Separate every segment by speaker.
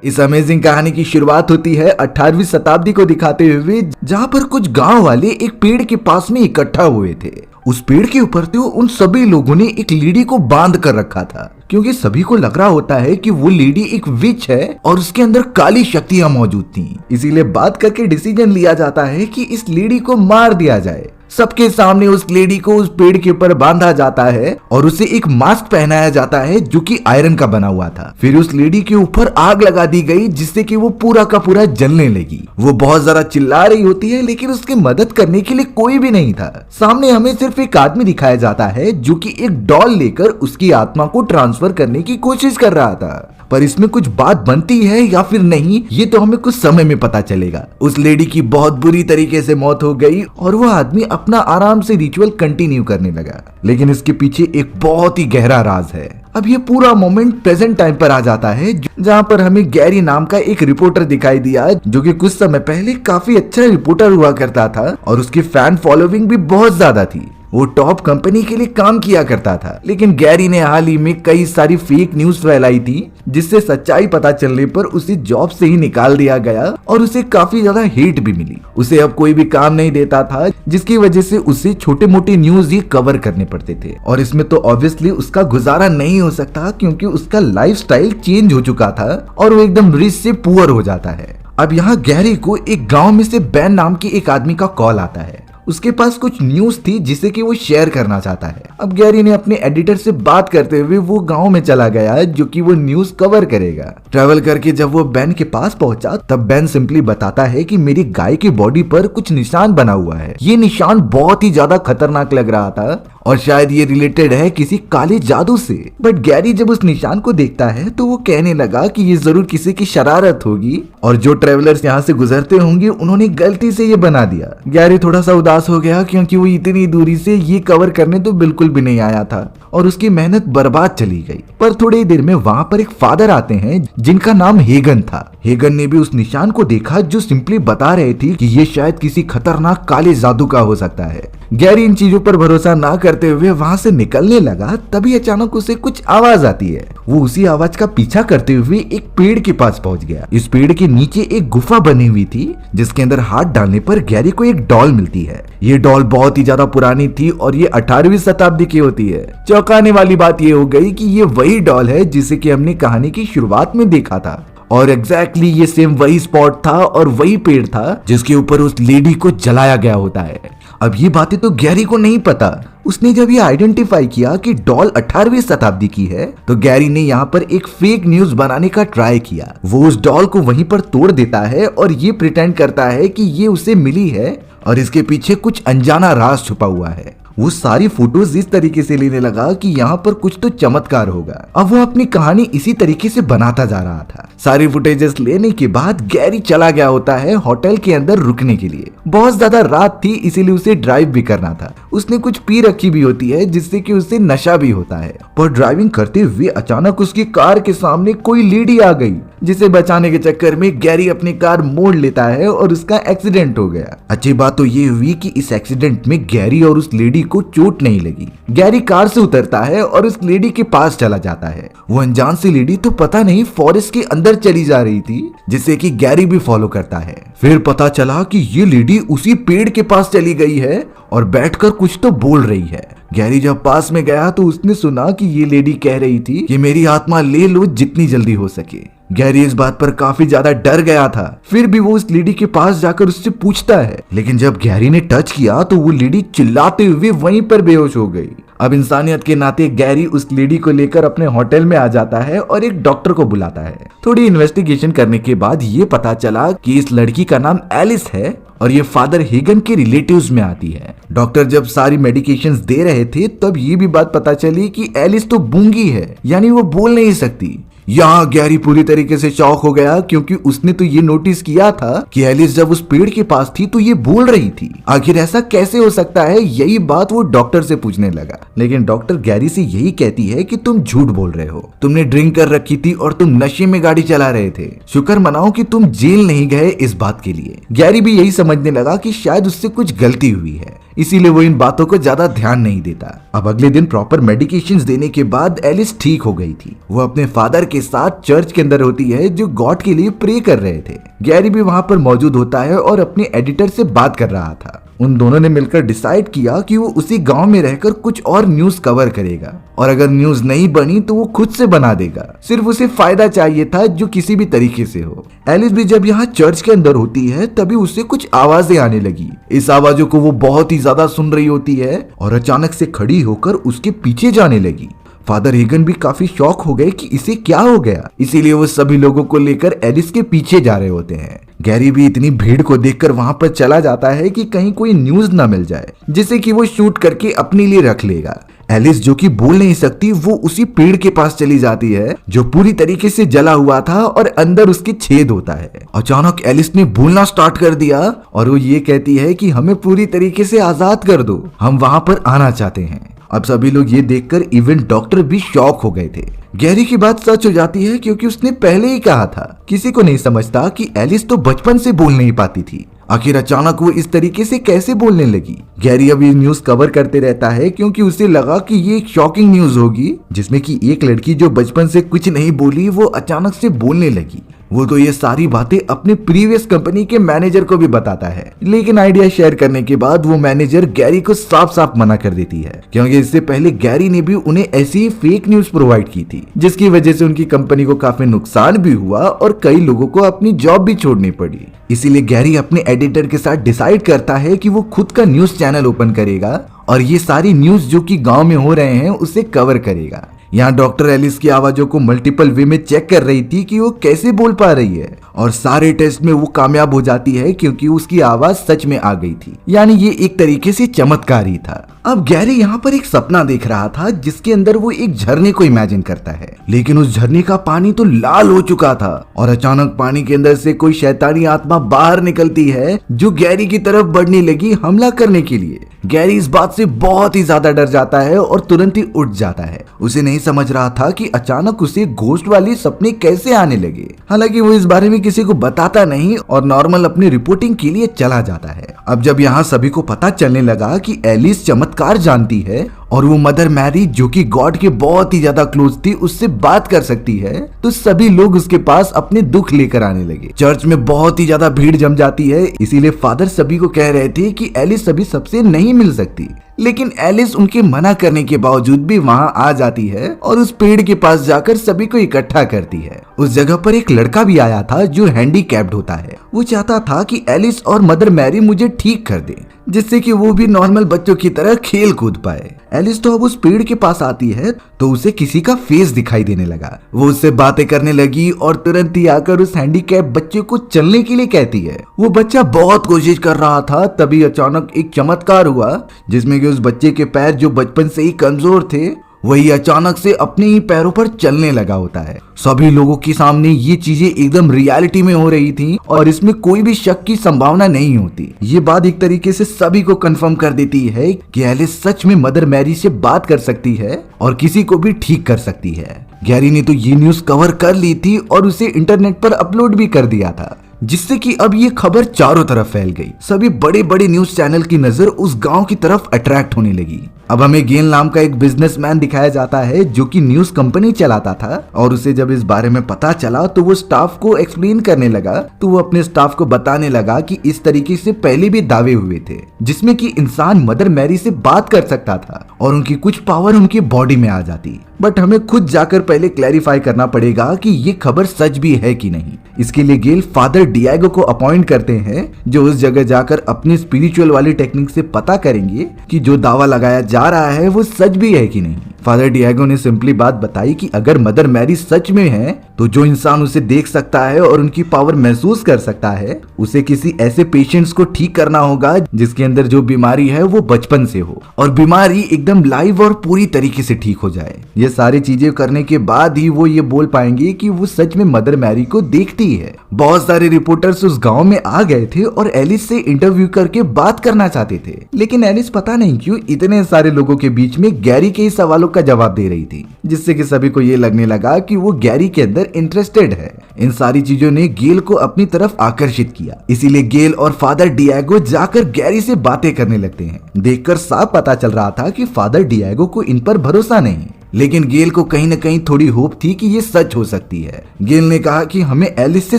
Speaker 1: इस अमेजिंग कहानी की शुरुआत होती है 18वीं शताब्दी को दिखाते हुए, जहाँ पर कुछ गांव वाले एक पेड़ के पास में इकट्ठा हुए थे। उस पेड़ के ऊपर तो उन सभी लोगों ने एक लेडी को बांध कर रखा था, क्योंकि सभी को लग रहा होता है कि वो लेडी एक विच है और उसके अंदर काली शक्तियां मौजूद थी। इसीलिए बात करके डिसीजन लिया जाता है कि इस लेडी को मार दिया जाए। सबके सामने उस लेडी को उस पेड़ के ऊपर बांधा जाता है और उसे एक मास्क पहनाया जाता है जो कि आयरन का बना हुआ था। फिर उस लेडी के ऊपर आग लगा दी गई, जिससे कि वो पूरा का पूरा जलने लगी। वो बहुत ज्यादा चिल्ला रही होती है, लेकिन उसकी मदद करने के लिए कोई भी नहीं था। सामने हमें सिर्फ एक आदमी दिखाया जाता है जो कि एक डॉल लेकर उसकी आत्मा को ट्रांसफर करने की कोशिश कर रहा था। पर इसमें कुछ बात बनती है या फिर नहीं, ये तो हमें कुछ समय में पता चलेगा। उस लेडी की बहुत बुरी तरीके से मौत हो गई और वो आदमी अपना आराम से रिचुअल कंटिन्यू करने लगा। लेकिन इसके पीछे एक बहुत ही गहरा राज है। अब ये पूरा मोमेंट प्रेजेंट टाइम पर आ जाता है, जहाँ पर हमें गैरी नाम का एक रिपोर्टर दिखाई दिया, जो कि कुछ समय पहले काफी अच्छा रिपोर्टर हुआ करता था और उसकी फैन फॉलोइंग भी बहुत ज्यादा थी। वो टॉप कंपनी के लिए काम किया करता था। लेकिन गैरी ने हाल ही में कई सारी फेक न्यूज फैलाई थी, जिससे सच्चाई पता चलने पर उसे जॉब से ही निकाल दिया गया और उसे काफी ज्यादा हेट भी मिली। उसे अब कोई भी काम नहीं देता था, जिसकी वजह से उसे छोटे मोटे न्यूज ही कवर करने पड़ते थे। और इसमें तो ऑब्वियसली उसका गुजारा नहीं हो सकता, क्योंकि उसका लाइफस्टाइल चेंज हो चुका था और वो एकदम रिच से पुअर हो जाता है। अब यहाँ गैरी को एक गाँव में से बैन नाम के एक आदमी का कॉल आता है। उसके पास कुछ न्यूज थी जिसे कि वो शेयर करना चाहता है। अब गैरी ने अपने एडिटर से बात करते हुए वो गांव में चला गया, जो कि वो न्यूज कवर करेगा। ट्रैवल करके जब वो बेन के पास पहुंचा, तब बेन सिंपली बताता है कि मेरी गाय की बॉडी पर कुछ निशान बना हुआ है। ये निशान बहुत ही ज्यादा खतरनाक लग रहा था और शायद ये रिलेटेड है किसी काले जादू से। बट गैरी जब उस निशान को देखता है तो वो कहने लगा कि ये जरूर किसी की शरारत होगी और जो ट्रेवलर्स यहाँ से गुजरते होंगे उन्होंने गलती से ये बना दिया। गैरी थोड़ा सा उदास हो गया, क्योंकि वो इतनी दूरी से ये कवर करने तो बिल्कुल भी नहीं आया था और उसकी मेहनत बर्बाद चली गई। पर थोड़ी देर में वहाँ पर एक फादर आते हैं जिनका नाम हेगन था। हेगन ने भी उस निशान को देखा, जो सिंपली बता रहे थे कि ये शायद किसी खतरनाक काले जादू का हो सकता है। गैरी इन चीजों पर भरोसा ना करते हुए वहां से निकलने लगा, तभी अचानक उसे कुछ आवाज आती है। वो उसी आवाज का पीछा करते हुए एक पेड़ के पास पहुंच गया। इस पेड़ के नीचे एक गुफा बनी हुई थी, जिसके अंदर हाथ डालने पर गैरी को एक डॉल मिलती है। ये डॉल बहुत ही ज्यादा पुरानी थी और ये 18वीं शताब्दी की होती है। चौंकाने वाली बात ये हो गई कि ये वही डॉल है जिसे कि हमने कहानी की शुरुआत में देखा था और एग्जैक्टली ये सेम वही स्पॉट था और वही पेड़ था जिसके ऊपर उस लेडी को जलाया गया होता है। अब ये बातें तो गैरी को नहीं पता। उसने जब ये आइडेंटिफाई किया कि डॉल 18वीं शताब्दी की है, तो गैरी ने यहाँ पर एक फेक न्यूज बनाने का ट्राई किया। वो उस डॉल को वहीं पर तोड़ देता है और ये प्रिटेंड करता है कि ये उसे मिली है और इसके पीछे कुछ अनजाना राज छुपा हुआ है। वो सारी फोटोज इस तरीके से लेने लगा कि यहाँ पर कुछ तो चमत्कार होगा। अब वो अपनी कहानी इसी तरीके से बनाता जा रहा था। सारी फुटेजेस लेने के बाद गैरी चला गया होता है होटल के अंदर रुकने के लिए। बहुत ज्यादा रात थी, इसीलिए उसे ड्राइव भी करना था। उसने कुछ पी रखी भी होती है, जिससे कि उसे नशा भी होता है। पर ड्राइविंग करते हुए अचानक उसकी कार के सामने कोई लेडी आ गई, जिसे बचाने के चक्कर में गैरी अपनी कार मोड़ लेता है और उसका एक्सीडेंट हो गया। अच्छी बात तो ये हुई कि इस एक्सीडेंट में गैरी और उस लेडी को चोट नहीं लगी। गैरी कार से उतरता है और उस लेडी के पास चला जाता है। वो अनजान सी लेडी तो पता नहीं फॉरेस्ट के अंदर चली जा रही थी, जिसे कि गैरी भी फॉलो करता है। फिर पता चला कि ये लेडी उसी पेड़ के पास चली गई है और बैठकर कुछ तो बोल रही है। गैरी जब पास में गया तो उसने सुना कि ये लेडी कह रही थी कि मेरी आत्मा ले लो जितनी जल्दी हो सके। गैरी इस बात पर काफी ज्यादा डर गया था। फिर भी वो उस लेडी के पास जाकर उससे पूछता है, लेकिन जब गैरी ने टच किया तो वो लेडी चिल्लाते हुए वहीं पर बेहोश हो गई। अब इंसानियत के नाते गैरी उस लेडी को लेकर अपने होटल में आ जाता है और एक डॉक्टर को बुलाता है। थोड़ी इन्वेस्टिगेशन करने के बाद ये पता चला कि इस लड़की का नाम एलिस है और ये फादर हेगन के रिलेटिव्स में आती है। डॉक्टर जब सारी मेडिकेशंस दे रहे थे, तब ये भी बात पता चली कि एलिस तो गूंगी है, यानी वो बोल नहीं सकती। यहाँ गैरी पूरी तरीके से शॉक हो गया, क्योंकि उसने तो ये नोटिस किया था कि एलिस जब उस पेड़ के पास थी तो ये बोल रही थी। आखिर ऐसा कैसे हो सकता है, यही बात वो डॉक्टर से पूछने लगा। लेकिन डॉक्टर गैरी से यही कहती है कि तुम झूठ बोल रहे हो, तुमने ड्रिंक कर रखी थी और तुम नशे में गाड़ी चला रहे थे। शुक्र मनाओ कि तुम जेल नहीं गए इस बात के लिए। गैरी भी यही समझने लगा कि शायद उससे कुछ गलती हुई है। इसीलिए वो इन बातों को ज्यादा ध्यान नहीं देता। अब अगले दिन प्रॉपर मेडिकेशंस देने के बाद एलिस ठीक हो गई थी। वो अपने फादर के साथ चर्च के अंदर होती है जो गॉड के लिए प्रे कर रहे थे। गैरी भी वहां पर मौजूद होता है और अपने एडिटर से बात कर रहा था। उन दोनों ने मिलकर डिसाइड किया कि वो उसी गांव में रहकर कुछ और न्यूज कवर करेगा और अगर न्यूज नहीं बनी तो वो खुद से बना देगा। सिर्फ उसे फायदा चाहिए था जो किसी भी तरीके से हो। एलिस भी जब यहाँ चर्च के अंदर होती है तभी उसे कुछ आवाजें आने लगी। इस आवाजों को वो बहुत ही ज्यादा सुन रही होती है और अचानक से खड़ी होकर उसके पीछे जाने लगी। फादर हेगन भी काफी शॉक हो गए कि इसे क्या हो गया, इसीलिए वो सभी लोगों को लेकर एलिस के पीछे जा रहे होते हैं। गैरी भी इतनी भीड़ को देखकर वहां पर चला जाता है कि कहीं कोई न्यूज ना मिल जाए जिसे कि वो शूट करके अपने लिए रख लेगा। एलिस जो कि बोल नहीं सकती वो उसी पेड़ के पास चली जाती है जो पूरी तरीके से जला हुआ था और अंदर उसके छेद होता है। अचानक एलिस ने बोलना स्टार्ट कर दिया और वो ये कहती है कि हमें पूरी तरीके से आजाद कर दो, हम वहां पर आना चाहते हैं। अब सभी लोग ये देखकर इवन डॉक्टर भी शॉक हो गए थे। गैरी की बात सच हो जाती है क्योंकि उसने पहले ही कहा था। किसी को नहीं समझता कि एलिस तो बचपन से बोल नहीं पाती थी, आखिर अचानक वो इस तरीके से कैसे बोलने लगी। गैरी अब ये न्यूज कवर करते रहता है क्योंकि उसे लगा कि ये एक शॉकिंग न्यूज होगी जिसमें कि एक लड़की जो बचपन से कुछ नहीं बोली वो अचानक से बोलने लगी। वो तो ये सारी बातें अपने प्रीवियस कंपनी के मैनेजर को भी बताता है, लेकिन आइडिया शेयर करने के बाद वो मैनेजर गैरी को साफ साफ मना कर देती है क्योंकि इससे पहले गैरी ने भी उन्हें ऐसी ही फेक न्यूज प्रोवाइड की थी जिसकी वजह से उनकी कंपनी को काफी नुकसान भी हुआ और कई लोगों को अपनी जॉब भी छोड़नी पड़ी। इसीलिए गैरी अपने एडिटर के साथ डिसाइड करता है कि वो खुद का न्यूज चैनल ओपन करेगा और ये सारी न्यूज जो कि गांव में हो रहे हैं उसे कवर करेगा। यहाँ डॉक्टर एलिस की आवाजों को मल्टीपल वे में चेक कर रही थी कि वो कैसे बोल पा रही है और सारे टेस्ट में वो कामयाब हो जाती है क्योंकि उसकी आवाज सच में आ गई थी। यानी ये एक तरीके से चमत्कार ही था। अब गैरी यहाँ पर एक सपना देख रहा था जिसके अंदर वो एक झरने को इमेजिन करता है, लेकिन उस झरने का पानी तो लाल हो चुका था और अचानक पानी के अंदर से कोई शैतानी आत्मा बाहर निकलती है जो गैरी की तरफ बढ़ने लगी हमला करने के लिए। गैरी इस बात से बहुत ही ज्यादा डर जाता है और तुरंत ही उठ जाता है। उसे नहीं समझ रहा था कि अचानक उसे घोस्ट वाले सपने कैसे आने लगे। हालांकि वो इस बारे में किसी को बताता नहीं और नॉर्मल अपनी रिपोर्टिंग के लिए चला जाता है। अब जब यहाँ सभी को पता चलने लगा कि एलिस चमत्कार जानती है और वो मदर मैरी जो कि गॉड के बहुत ही ज्यादा क्लोज थी उससे बात कर सकती है, तो सभी लोग उसके पास अपने दुख लेकर आने लगे। चर्च में बहुत ही ज्यादा भीड़ जम जाती है, इसीलिए फादर सभी को कह रहे थे कि एलिस अभी सबसे नहीं मिल सकती, लेकिन एलिस उनके मना करने के बावजूद भी वहां आ जाती है और उस पेड़ के पास जाकर सभी को इकट्ठा करती है। उस जगह पर एक लड़का भी आया था जो हैंडीकैप्ड होता है। वो चाहता था कि एलिस और मदर मैरी मुझे ठीक कर दे जिससे कि वो भी नॉर्मल बच्चों की तरह खेल कूद पाए। एलिस तो अब उस पेड़ के पास आती है तो उसे किसी का फेस दिखाई देने लगा। वो उससे बातें करने लगी और तुरंत ही आकर उस हैंडीकैप बच्चे को चलने के लिए कहती है। वो बच्चा बहुत कोशिश कर रहा था, तभी अचानक एक चमत्कार हुआ जिसमें कि उस बच्चे के पैर जो बचपन से ही कमजोर थे वही अचानक से अपने ही पैरों पर चलने लगा होता है। सभी लोगों के सामने ये चीजें एकदम रियलिटी में हो रही थी और इसमें कोई भी शक की संभावना नहीं होती। ये बात एक तरीके से सभी को कंफर्म कर देती है कि एलिस सच में मदर मैरी से बात कर सकती है और किसी को भी ठीक कर सकती है। गैरी ने तो ये न्यूज कवर कर ली थी और उसे इंटरनेट पर अपलोड भी कर दिया था जिससे कि अब ये खबर चारों तरफ फैल गई। सभी बड़े बड़े न्यूज चैनल की नजर उस गांव की तरफ अट्रैक्ट होने लगी। अब हमें गेल नाम का एक बिजनेसमैन दिखाया जाता है जो कि न्यूज कंपनी चलाता था और उसे जब इस बारे में पता चला तो वो स्टाफ को एक्सप्लेन करने लगा। तो वो अपने स्टाफ को बताने लगा कि इस तरीके से पहले भी दावे हुए थे जिसमें कि इंसान मदर मैरी से बात कर सकता था और उनकी कुछ पावर उनकी बॉडी में आ जाती। बट हमें खुद जाकर पहले क्लैरिफाई करना पड़ेगा कि ये खबर सच भी है कि नहीं। इसके लिए गेल फादर डिएगो को अपॉइंट करते हैं जो उस जगह जाकर अपनी स्पिरिचुअल वाली टेक्निक से पता करेंगे कि जो दावा लगाया जा रहा है वो सच भी है कि नहीं। फादर डिएगो ने सिंपली बात बताई कि अगर मदर मैरी सच में है तो जो इंसान उसे देख सकता है और उनकी पावर महसूस कर सकता है उसे किसी ऐसे पेशेंट्स को ठीक करना होगा जिसके अंदर जो बीमारी है वो बचपन से हो और बीमारी एकदम लाइव और पूरी तरीके से ठीक हो जाए। ये सारी चीजें करने के बाद ही वो ये बोल पाएंगे कि वो सच में मदर मैरी को देखती है। बहुत सारे रिपोर्टर्स उस गांव में आ गए थे और एलिस से इंटरव्यू करके बात करना चाहते थे, लेकिन एलिस पता नहीं क्यों इतने सारे लोगों के बीच में गैरी के ही सवालों का जवाब दे रही थी, जिससे कि सभी को ये लगने लगा कि वो गैरी के अंदर इंटरेस्टेड है। इन सारी चीजों ने गेल को अपनी तरफ आकर्षित किया, इसीलिए गेल और फादर डिएगो जाकर गैरी से बातें करने लगते हैं। देखकर साफ पता चल रहा था कि फादर डिएगो को इन पर भरोसा नहीं, लेकिन गेल को कहीं न कहीं थोड़ी होप थी कि ये सच हो सकती है। गेल ने कहा कि हमें एलिस से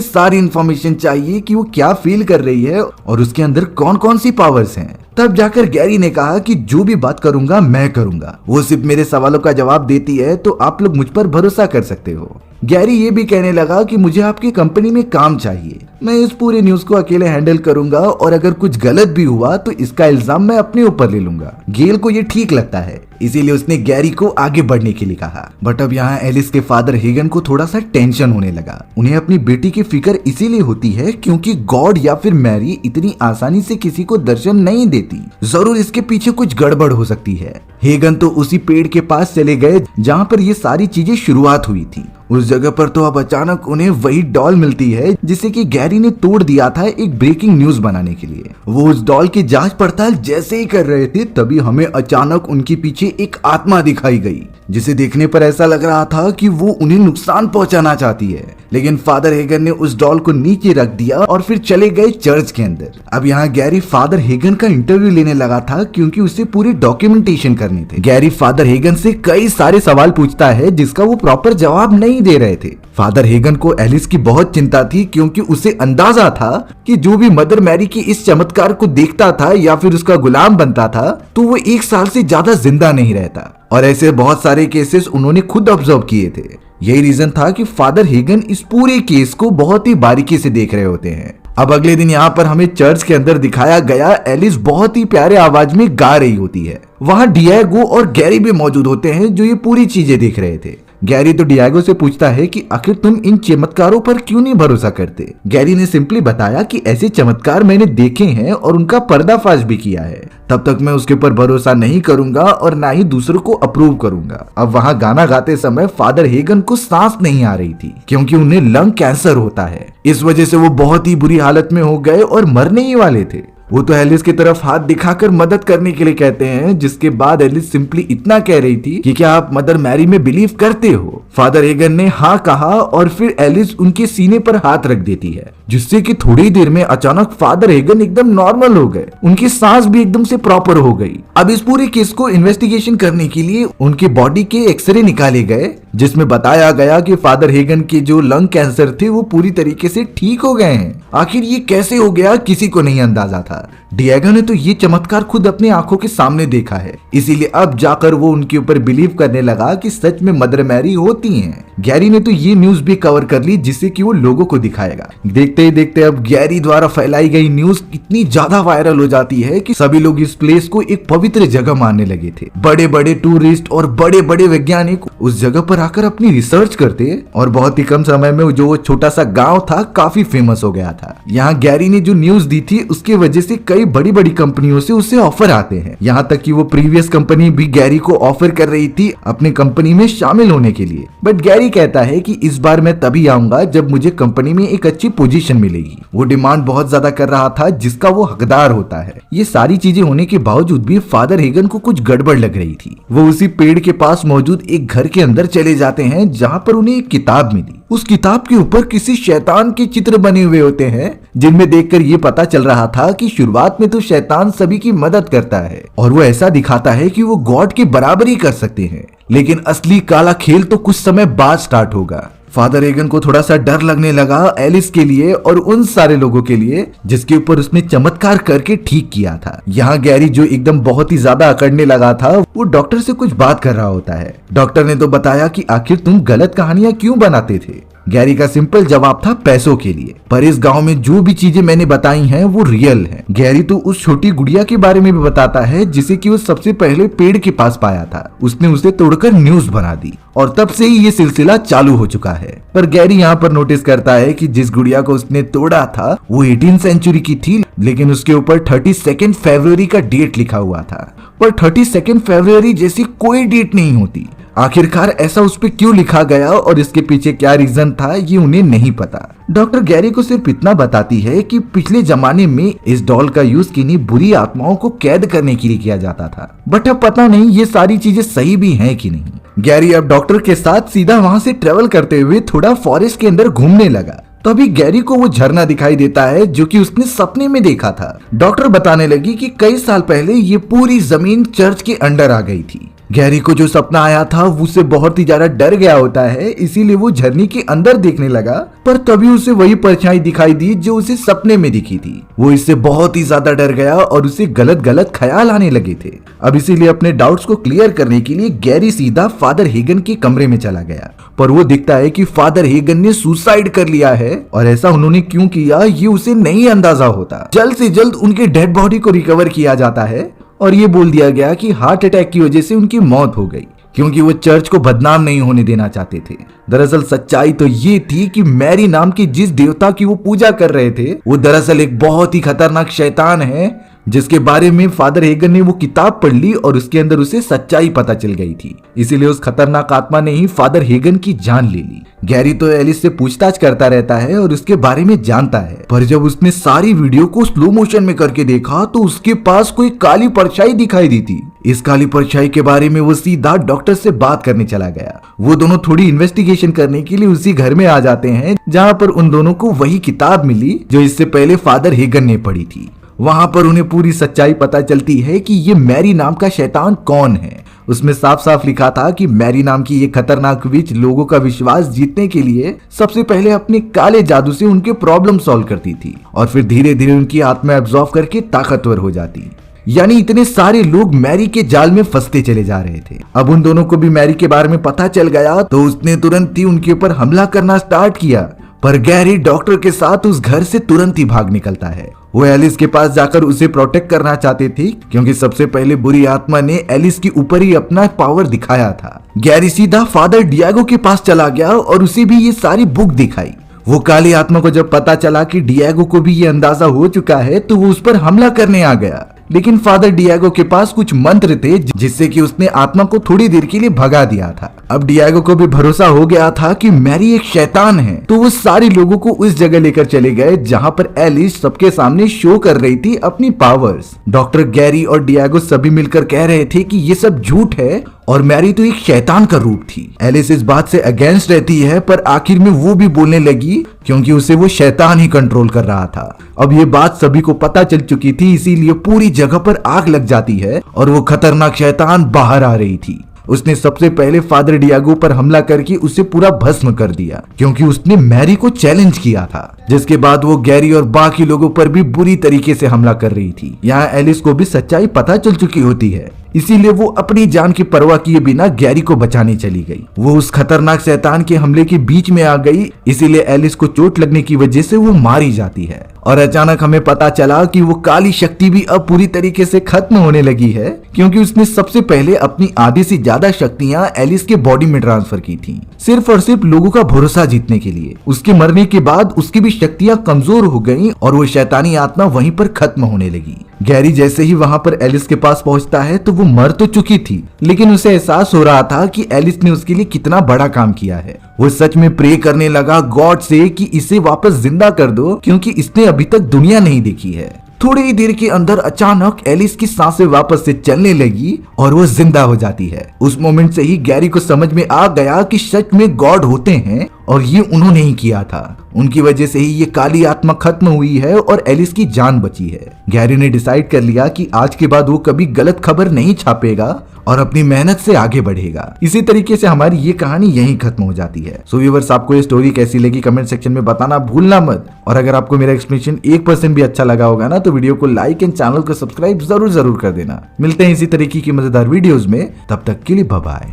Speaker 1: सारी इन्फॉर्मेशन चाहिए कि वो क्या फील कर रही है और उसके अंदर कौन कौन सी पावर्स हैं। तब जाकर गैरी ने कहा कि जो भी बात करूंगा मैं करूंगा, वो सिर्फ मेरे सवालों का जवाब देती है तो आप लोग मुझ पर भरोसा कर सकते हो। गैरी ये भी कहने लगा कि मुझे आपकी कंपनी में काम चाहिए, मैं इस पूरे न्यूज को अकेले हैंडल करूंगा और अगर कुछ गलत भी हुआ तो इसका इल्जाम मैं अपने ऊपर ले लूंगा। गेल को ये ठीक लगता है, इसीलिए उसने गैरी को आगे बढ़ने के लिए कहा। बट अब यहाँ एलिस के फादर हेगन को थोड़ा सा टेंशन होने लगा। उन्हें अपनी बेटी की फिक्र इसीलिए होती है क्योंकि गॉड या फिर मैरी इतनी आसानी से किसी को दर्शन नहीं देती, जरूर इसके पीछे कुछ गड़बड़ हो सकती है। हेगन तो उसी पेड़ के पास चले गए जहाँ पर ये सारी चीजें शुरुआत हुई थी। उस जगह पर तो अब अचानक उन्हें वही डॉल मिलती है जिसे कि गैरी ने तोड़ दिया था एक ब्रेकिंग न्यूज बनाने के लिए। वो उस डॉल की जांच पड़ताल जैसे ही कर रहे थे तभी हमें अचानक उनके पीछे एक आत्मा दिखाई गई, जिसे देखने पर ऐसा लग रहा था कि वो उन्हें नुकसान पहुंचाना चाहती है। लेकिन फादर हेगन ने उस डॉल को नीचे रख दिया और फिर चले गए चर्च के अंदर। अब यहाँ गैरी फादर हेगन का इंटरव्यू लेने लगा था क्योंकि उसे पूरी डॉक्यूमेंटेशन करनी थी। गैरी फादर हेगन से कई सारे सवाल पूछता है जिसका वो प्रॉपर जवाब नहीं दे रहे थे। फादर हेगन को एलिस की बहुत चिंता थी क्योंकि उसे अंदाजा था कि जो भी मदर मैरी की इस चमत्कार को देखता था या फिर उसका गुलाम बनता था तो वो 1 साल से ज्यादा जिंदा नहीं रहता, और ऐसे बहुत सारे केसेस उन्होंने खुद ऑब्जर्व किए थे। यही रीजन था कि फादर हेगन इस पूरे केस को बहुत ही बारीकी से देख रहे होते हैं। अब अगले दिन यहाँ पर हमें चर्च के अंदर दिखाया गया एलिस बहुत ही प्यारे आवाज में गा रही होती है। वहाँ डिएगो और गैरी भी मौजूद होते हैं जो ये पूरी चीजें देख रहे थे। गैरी तो डिएगो से पूछता है कि आखिर तुम इन चमत्कारों पर क्यों नहीं भरोसा करते। गैरी ने सिंपली बताया कि ऐसे चमत्कार मैंने देखे हैं और उनका पर्दाफाश भी किया है, तब तक मैं उसके ऊपर भरोसा नहीं करूंगा और ना ही दूसरों को अप्रूव करूंगा। अब वहाँ गाना गाते समय फादर हेगन को सांस नहीं आ रही थी क्योंकि उन्हें लंग कैंसर होता है। इस वजह से वो बहुत ही बुरी हालत में हो गए और मरने ही वाले थे। वो तो एलिस की तरफ हाथ दिखाकर मदद करने के लिए कहते हैं, जिसके बाद एलिस सिंपली इतना कह रही थी कि क्या आप मदर मैरी में बिलीव करते हो। फादर हेगन ने हाँ कहा और फिर एलिस उनके सीने पर हाथ रख देती है, जिससे कि थोड़ी देर में अचानक फादर हेगन एकदम नॉर्मल हो गए, उनकी सांस भी एकदम से प्रॉपर हो गई। अब इस पूरे केस को इन्वेस्टिगेशन करने के लिए उनके बॉडी के एक्सरे निकाले गए, जिसमें बताया गया कि फादर हेगन के जो लंग कैंसर थे वो पूरी तरीके से ठीक हो गए हैं। आखिर ये कैसे हो गया किसी को नहीं अंदाजा था। डिएगो ने तो ये चमत्कार खुद अपनी आंखों के सामने देखा है, इसीलिए अब जाकर वो उनके ऊपर बिलीव करने लगा कि सच में मदर मैरी होती हैं। गैरी ने तो ये न्यूज भी कवर कर ली जिससे कि वो लोगों को दिखाएगा। देखते ही देखते अब गैरी द्वारा फैलाई गई न्यूज इतनी ज्यादा वायरल हो जाती है कि सभी लोग इस प्लेस को एक पवित्र जगह मानने लगे थे। बड़े बड़े टूरिस्ट और बड़े बड़े वैज्ञानिक उस जगह पर आकर अपनी रिसर्च करते और बहुत ही कम समय में जो वो छोटा सा गाँव था काफी फेमस हो गया था। यहाँ गैरी ने जो न्यूज दी थी उसकी वजह से कई बड़ी बड़ी कंपनियों से उसे ऑफर आते हैं। यहाँ तक कि वो प्रीवियस कंपनी भी गैरी को ऑफर कर रही थी अपनी कंपनी में शामिल होने के लिए, बट गैरी कहता है कि इस बार मैं तभी आऊंगा जब मुझे कंपनी में एक अच्छी पोजीशन मिलेगी। वो डिमांड बहुत ज्यादा कर रहा था जिसका वो हकदार होता है। ये सारी चीजें होने के बावजूद भी फादर हेगन को कुछ गड़बड़ लग रही थी। वो उसी पेड़ के पास मौजूद एक घर के अंदर चले जाते हैं जहाँ पर उन्हें एक किताब मिली। उस किताब के ऊपर किसी शैतान के चित्र बने हुए होते हैं, जिनमें देखकर ये पता चल रहा था कि शुरुआत में तो शैतान सभी की मदद करता है और वो ऐसा दिखाता है कि वो गॉड के बराबर ही कर सकते हैं, लेकिन असली काला खेल तो कुछ समय बाद स्टार्ट होगा। फादर हेगन को थोड़ा सा डर लगने लगा एलिस के लिए और उन सारे लोगों के लिए जिसके ऊपर उसने चमत्कार करके ठीक किया था। यहाँ गैरी जो एकदम बहुत ही ज्यादा अकड़ने लगा था, वो डॉक्टर से कुछ बात कर रहा होता है। डॉक्टर ने तो बताया कि आखिर तुम गलत कहानियां क्यों बनाते थे। गैरी का सिंपल जवाब था पैसों के लिए, पर इस गांव में जो भी चीजें मैंने बताई हैं वो रियल हैं। गैरी तो उस छोटी गुड़िया के बारे में भी बताता है जिसे कि वो सबसे पहले पेड़ के पास पाया था, उसने उसे तोड़कर न्यूज बना दी और तब से ही ये सिलसिला चालू हो चुका है। पर गैरी यहाँ पर नोटिस करता है कि जिस गुड़िया को उसने तोड़ा था वो 18th सेंचुरी की थी, लेकिन उसके ऊपर 32 फरवरी का डेट लिखा हुआ था, पर 32 फरवरी जैसी कोई डेट नहीं होती। आखिरकार ऐसा उस पे क्यों लिखा गया और इसके पीछे क्या रीजन था ये उन्हें नहीं पता। डॉक्टर गैरी को सिर्फ इतना बताती है कि पिछले जमाने में इस डॉल का यूज किन्हीं बुरी आत्माओं को कैद करने के लिए किया जाता था, बट अब पता नहीं ये सारी चीजें सही भी हैं कि नहीं। गैरी अब डॉक्टर के साथ सीधा वहां से ट्रेवल करते हुए थोड़ा फॉरेस्ट के अंदर घूमने लगा। तभी गैरी को वो झरना दिखाई देता है जो कि उसने सपने में देखा था। डॉक्टर बताने लगी कि कई साल पहले ये पूरी जमीन चर्च के अंडर आ गई थी। गैरी को जो सपना आया था उससे बहुत ही ज्यादा डर गया होता है, इसीलिए वो झरने के अंदर देखने लगा, पर तभी उसे वही परछाई दिखाई दी जो उसे सपने में दिखी थी। वो इससे बहुत ही ज्यादा डर गया और उसे गलत गलत ख्याल आने लगे थे। अब इसीलिए अपने डाउट्स को क्लियर करने के लिए गैरी सीधा फादर हेगन के कमरे में चला गया, पर वो दिखता है कि फादर हेगन ने सुसाइड कर लिया है और ऐसा उन्होंने क्यों किया ये उसे नहीं अंदाजा होता। जल्द से जल्द उनके डेड बॉडी को रिकवर किया जाता है और ये बोल दिया गया कि हार्ट अटैक की वजह से उनकी मौत हो गई, क्योंकि वो चर्च को बदनाम नहीं होने देना चाहते थे। दरअसल सच्चाई तो ये थी कि मैरी नाम की जिस देवता की वो पूजा कर रहे थे वो दरअसल एक बहुत ही खतरनाक शैतान है, जिसके बारे में फादर हेगन ने वो किताब पढ़ ली और उसके अंदर उसे सच्चाई पता चल गई थी। इसीलिए उस खतरनाक आत्मा ने ही फादर हेगन की जान ले ली। गैरी तो एलिस से पूछताछ करता रहता है और उसके बारे में जानता है, पर जब उसने सारी वीडियो को स्लो मोशन में करके देखा तो उसके पास कोई काली परछाई दिखाई दी थी। इस काली परछाई के बारे में वो सीधा डॉक्टर से बात करने चला गया। वो दोनों थोड़ी इन्वेस्टिगेशन करने के लिए उसी घर में आ जाते हैं जहाँ पर उन दोनों को वही किताब मिली जो इससे पहले फादर हेगन ने पढ़ी थी। वहां पर उन्हें पूरी सच्चाई पता चलती है कि ये मैरी नाम का शैतान कौन है। उसमें साफ साफ लिखा था कि मैरी नाम की ये खतरनाक विच लोगों का विश्वास जीतने के लिए सबसे पहले अपने काले जादू से उनके प्रॉब्लम सॉल्व करती थी और फिर धीरे धीरे उनकी आत्मा एब्जॉर्ब करके ताकतवर हो जाती। यानी इतने सारे लोग मैरी के जाल में फंसते चले जा रहे थे। अब उन दोनों को भी मैरी के बारे में पता चल गया तो उसने तुरंत ही उनके ऊपर हमला करना स्टार्ट किया, पर गैरी डॉक्टर के साथ उस घर से तुरंत ही भाग निकलता है। वो एलिस के पास जाकर उसे प्रोटेक्ट करना चाहते थे, क्योंकि सबसे पहले बुरी आत्मा ने एलिस के ऊपर ही अपना पावर दिखाया था। गैरी सीधा फादर डियागो के पास चला गया और उसे भी ये सारी बुक दिखाई। वो काली आत्मा को जब पता चला कि डियागो को भी ये अंदाजा हो चुका है तो वो उस पर हमला करने आ गया, लेकिन फादर डियागो के पास कुछ मंत्र थे जिससे कि उसने आत्मा को थोड़ी देर के लिए भगा दिया था। अब डियागो को भी भरोसा हो गया था कि मैरी एक शैतान है, तो वो सारे लोगों को उस जगह लेकर चले गए जहां पर एलिस सबके सामने शो कर रही थी अपनी पावर्स। डॉक्टर गैरी और डियागो सभी मिलकर कह रहे थे कि ये सब झूठ है और मैरी तो एक शैतान का रूप थी। एलिस इस बात से अगेंस्ट रहती है, पर आखिर में वो भी बोलने लगी क्योंकि उसे वो शैतान ही कंट्रोल कर रहा था। अब ये बात सभी को पता चल चुकी थी, इसीलिए पूरी जगह पर आग लग जाती है और वो खतरनाक शैतान बाहर आ रही थी। उसने सबसे पहले फादर डियागो पर हमला करके उसे पूरा भस्म कर दिया, क्योंकि उसने मैरी को चैलेंज किया था। जिसके बाद वो गैरी और बाकी लोगों पर भी बुरी तरीके से हमला कर रही थी। यहाँ एलिस को भी सच्चाई पता चल चुकी होती है, इसीलिए वो अपनी जान की परवाह किए बिना गैरी को बचाने चली गई। वो उस खतरनाक शैतान के हमले के बीच में आ गई, इसीलिए एलिस को चोट लगने की वजह से वो मारी जाती है। और अचानक हमें पता चला कि वो काली शक्ति भी अब पूरी तरीके से खत्म होने लगी है, क्योंकि उसने सबसे पहले अपनी आधी से ज्यादा शक्तियां एलिस के बॉडी में ट्रांसफर की थी, सिर्फ और सिर्फ लोगों का भरोसा जीतने के लिए। उसके मरने के बाद उसकी भी शक्तियां कमजोर हो गईं और वो शैतानी आत्मा वहीं पर खत्म होने लगी। गैरी जैसे ही वहां पर एलिस के पास पहुंचता है तो वो मर तो चुकी थी, लेकिन उसे एहसास हो रहा था कि एलिस ने उसके लिए कितना बड़ा काम किया है। वो सच में प्रे करने लगा गॉड से कि इसे वापस जिंदा कर दो, क्योंकि इसने अभी तक दुनिया नहीं देखी है। थोड़ी ही देर के अंदर अचानक एलिस की सांसें वापस से चलने लगी और वो जिंदा हो जाती है। उस मोमेंट से ही गैरी को समझ में आ गया कि सच में गॉड होते हैं और ये उन्होंने ही किया था। उनकी वजह से ही ये काली आत्मा खत्म हुई है और एलिस की जान बची है। गैरी ने डिसाइड कर लिया कि आज के बाद वो कभी गलत खबर नहीं छापेगा और अपनी मेहनत से आगे बढ़ेगा। इसी तरीके से हमारी ये कहानी यहीं खत्म हो जाती है। सो व्यूअर्स, आपको ये स्टोरी कैसी लगी कमेंट सेक्शन में बताना भूलना मत। और अगर आपको मेरा एक्सप्लेनेशन 1% भी अच्छा लगा होगा ना तो वीडियो को लाइक एंड चैनल को सब्सक्राइब जरूर कर देना। मिलते हैं इसी तरीके की मजेदार वीडियोस में, तब तक के लिए बाय बाय।